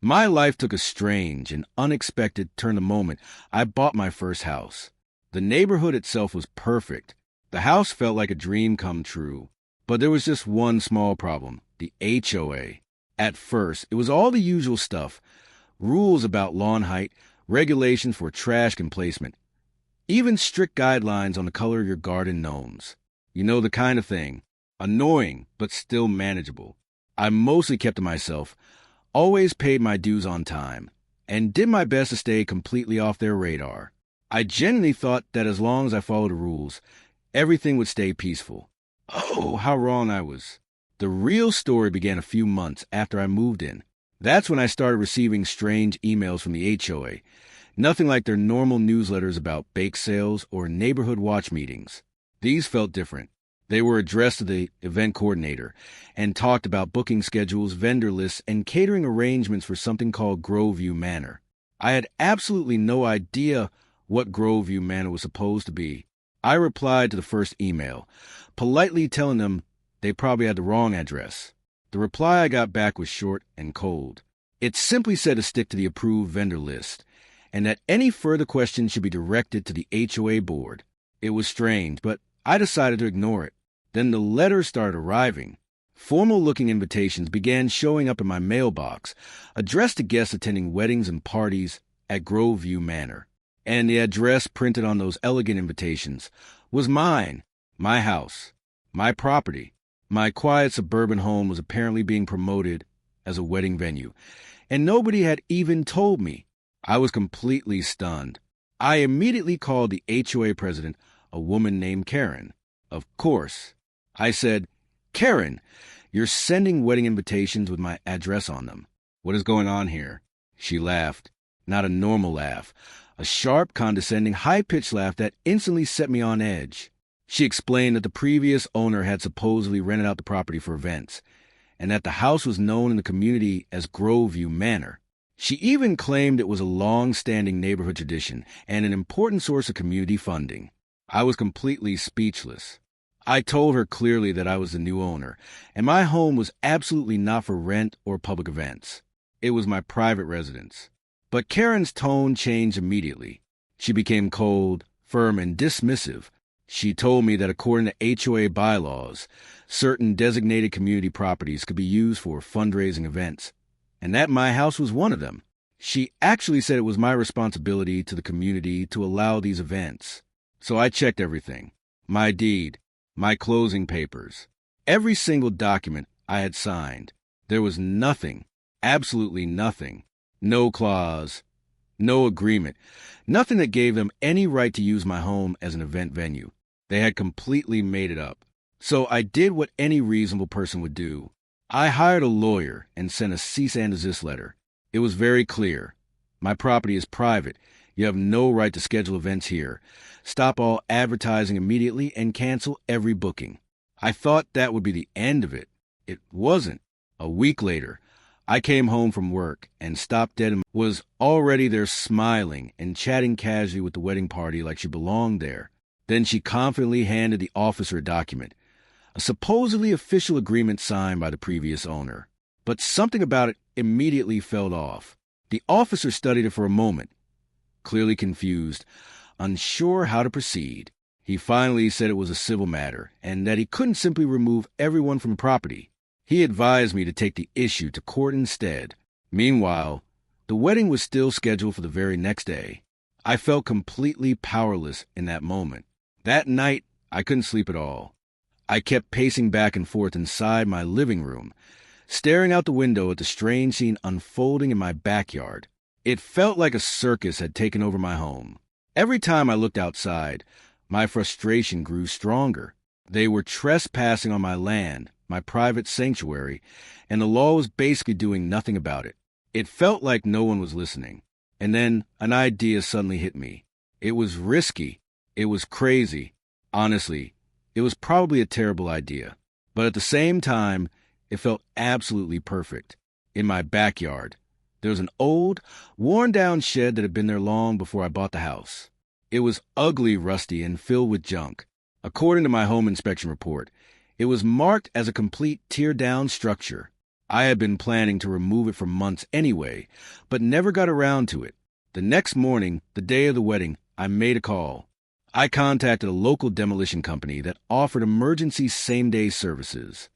My life took a strange and unexpected turn the moment I bought my first house. The neighborhood itself was perfect. The house felt like a dream come true. But there was just one small problem, the HOA. At first, it was all the usual stuff. Rules about lawn height, regulations for trash placement, even strict guidelines on the color of your garden gnomes. You know, the kind of thing. Annoying, but still manageable. I mostly kept to myself, always paid my dues on time, and did my best to stay completely off their radar. I genuinely thought that as long as I followed the rules, everything would stay peaceful. Oh, how wrong I was. The real story began a few months after I moved in. That's when I started receiving strange emails from the HOA. Nothing like their normal newsletters about bake sales or neighborhood watch meetings. These felt different. They were addressed to the event coordinator and talked about booking schedules, vendor lists, and catering arrangements for something called Groveview Manor. I had absolutely no idea what Groveview Manor was supposed to be. I replied to the first email, politely telling them they probably had the wrong address. The reply I got back was short and cold. It simply said to stick to the approved vendor list, and that any further questions should be directed to the HOA board. It was strange, but I decided to ignore it. Then the letters started arriving. Formal-looking invitations began showing up in my mailbox, addressed to guests attending weddings and parties at Groveview Manor. And the address printed on those elegant invitations was mine, my house, my property. My quiet suburban home was apparently being promoted as a wedding venue, and nobody had even told me. I was completely stunned. I immediately called the HOA president, a woman named Karen. Of course. I said, "Karen, you're sending wedding invitations with my address on them. What is going on here?" She laughed. Not a normal laugh. A sharp, condescending, high-pitched laugh that instantly set me on edge. She explained that the previous owner had supposedly rented out the property for events, and that the house was known in the community as Groveview Manor. She even claimed it was a long-standing neighborhood tradition and an important source of community funding. I was completely speechless. I told her clearly that I was the new owner, and my home was absolutely not for rent or public events. It was my private residence. But Karen's tone changed immediately. She became cold, firm, and dismissive. She told me that according to HOA bylaws, certain designated community properties could be used for fundraising events, and that my house was one of them. She actually said it was my responsibility to the community to allow these events. So I checked everything. My deed, my closing papers, every single document I had signed. There was nothing, absolutely nothing, no clause, no agreement, nothing that gave them any right to use my home as an event venue. They had completely made it up. So I did what any reasonable person would do. I hired a lawyer and sent a cease and desist letter. It was very clear. My property is private. You have no right to schedule events here. Stop all advertising immediately and cancel every booking. I thought that would be the end of it. It wasn't. A week later, I came home from work and stopped dead and was already there smiling and chatting casually with the wedding party like she belonged there. Then she confidently handed the officer a document, a supposedly official agreement signed by the previous owner. But something about it immediately fell off. The officer studied it for a moment, clearly confused, unsure how to proceed. He finally said it was a civil matter and that he couldn't simply remove everyone from property. He advised me to take the issue to court instead. Meanwhile, the wedding was still scheduled for the very next day. I felt completely powerless in that moment. That night, I couldn't sleep at all. I kept pacing back and forth inside my living room, staring out the window at the strange scene unfolding in my backyard. It felt like a circus had taken over my home. Every time I looked outside, my frustration grew stronger. They were trespassing on my land, my private sanctuary, and the law was basically doing nothing about it. It felt like no one was listening. And then an idea suddenly hit me. It was risky. It was crazy. Honestly, it was probably a terrible idea. But at the same time, it felt absolutely perfect. In my backyard, there was an old, worn-down shed that had been there long before I bought the house. It was ugly, rusty, and filled with junk. According to my home inspection report, it was marked as a complete tear-down structure. I had been planning to remove it for months anyway, but never got around to it. The next morning, the day of the wedding, I made a call. I contacted a local demolition company that offered emergency same-day services.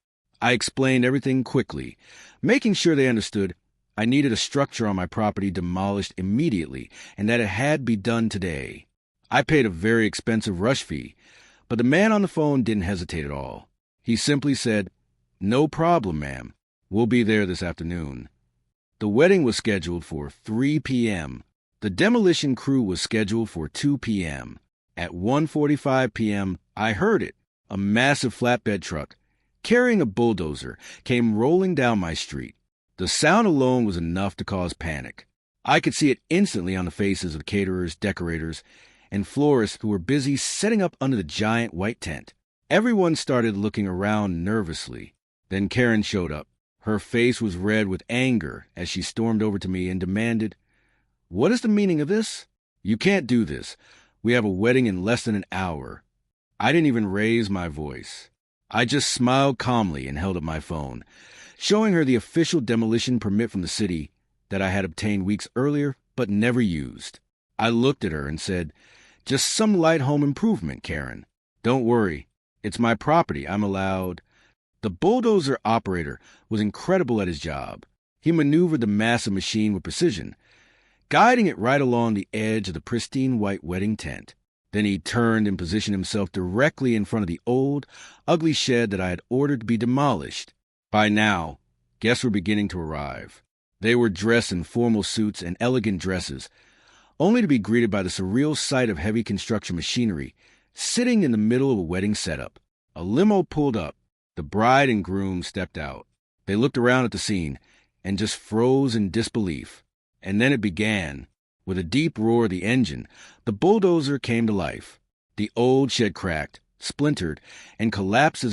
I explained everything quickly, making sure they understood I needed a structure on my property demolished immediately and that it had to be done today. I paid a very expensive rush fee, but the man on the phone didn't hesitate at all. He simply said, "No problem, ma'am. We'll be there this afternoon." The wedding was scheduled for 3 p.m. The demolition crew was scheduled for 2 p.m. At 1:45 p.m., I heard it. A massive flatbed truck, carrying a bulldozer, came rolling down my street. The sound alone was enough to cause panic. I could see it instantly on the faces of caterers, decorators, and florists who were busy setting up under the giant white tent. Everyone started looking around nervously. Then Karen showed up. Her face was red with anger as she stormed over to me and demanded, "What is the meaning of this? You can't do this. We have a wedding in less than an hour." I didn't even raise my voice. I just smiled calmly and held up my phone, showing her the official demolition permit from the city that I had obtained weeks earlier but never used. I looked at her and said, "Just some light home improvement, Karen. Don't worry. It's my property. I'm allowed." The bulldozer operator was incredible at his job. He maneuvered the massive machine with precision, guiding it right along the edge of the pristine white wedding tent. Then he turned and positioned himself directly in front of the old, ugly shed that I had ordered to be demolished. By now, guests were beginning to arrive. They were dressed in formal suits and elegant dresses, only to be greeted by the surreal sight of heavy construction machinery sitting in the middle of a wedding setup. A limo pulled up. The bride and groom stepped out. They looked around at the scene and just froze in disbelief. And then it began. With a deep roar of the engine, the bulldozer came to life. The old shed cracked, splintered, and collapsed as it